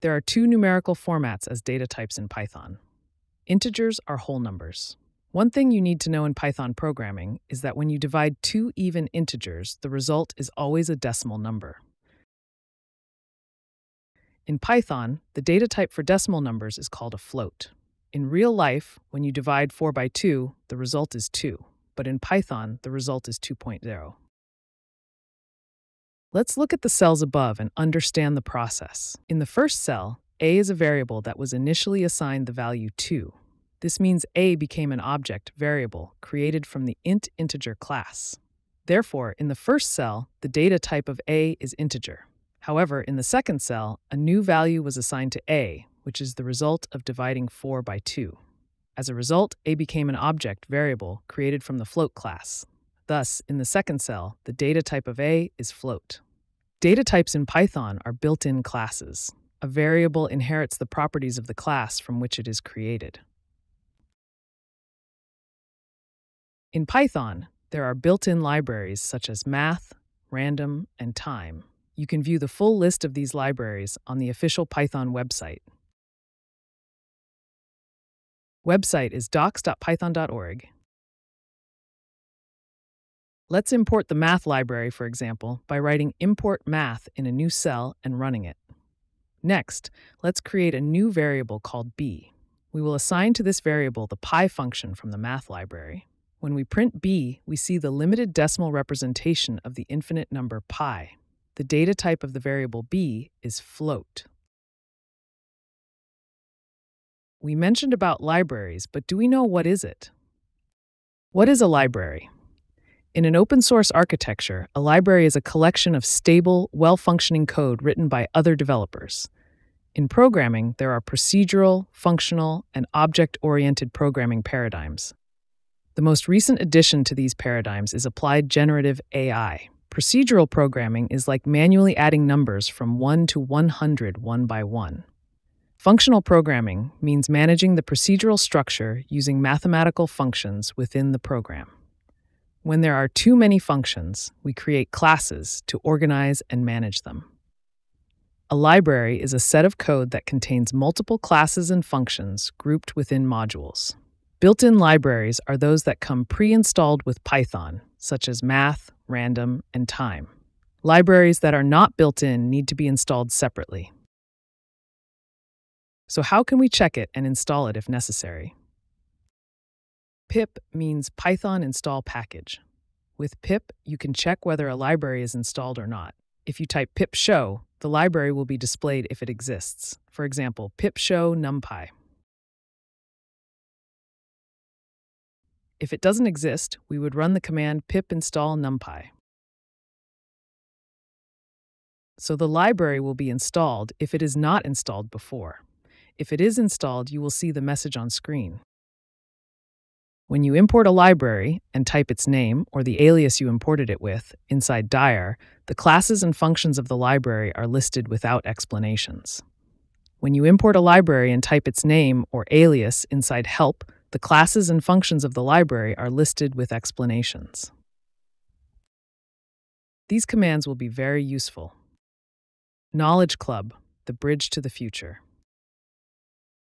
There are two numerical formats as data types in Python. Integers are whole numbers. One thing you need to know in Python programming is that when you divide two even integers, the result is always a decimal number. In Python, the data type for decimal numbers is called a float. In real life, when you divide 4 by 2, the result is 2, but in Python, the result is 2.0. Let's look at the cells above and understand the process. In the first cell, a is a variable that was initially assigned the value 2. This means a became an object variable created from the int integer class. Therefore, in the first cell, the data type of a is integer. However, in the second cell, a new value was assigned to a, which is the result of dividing 4 by 2. As a result, a became an object variable created from the float class. Thus, in the second cell, the data type of a is float. Data types in Python are built-in classes. A variable inherits the properties of the class from which it is created. In Python, there are built-in libraries such as math, random, and time. You can view the full list of these libraries on the official Python website. Website is docs.python.org. Let's import the math library, for example, by writing import math in a new cell and running it. Next, let's create a new variable called b. We will assign to this variable the pi function from the math library. When we print b, we see the limited decimal representation of the infinite number pi. The data type of the variable b is float. We mentioned about libraries, but do we know what is it? What is a library? In an open-source architecture, a library is a collection of stable, well-functioning code written by other developers. In programming, there are procedural, functional, and object-oriented programming paradigms. The most recent addition to these paradigms is applied generative AI. Procedural programming is like manually adding numbers from 1 to 100 one by one. Functional programming means managing the procedural structure using mathematical functions within the program. When there are too many functions, we create classes to organize and manage them. A library is a set of code that contains multiple classes and functions grouped within modules. Built-in libraries are those that come pre-installed with Python, such as math, random, and time. Libraries that are not built in need to be installed separately. So how can we check it and install it if necessary? Pip means Python install package. With pip, you can check whether a library is installed or not. If you type pip show, the library will be displayed if it exists. For example, pip show numpy. If it doesn't exist, we would run the command pip install numpy. So the library will be installed if it is not installed before. If it is installed, you will see the message on screen. When you import a library and type its name or the alias you imported it with inside dir, the classes and functions of the library are listed without explanations. When you import a library and type its name or alias inside help, the classes and functions of the library are listed with explanations. These commands will be very useful. Knowledge Club, the bridge to the future.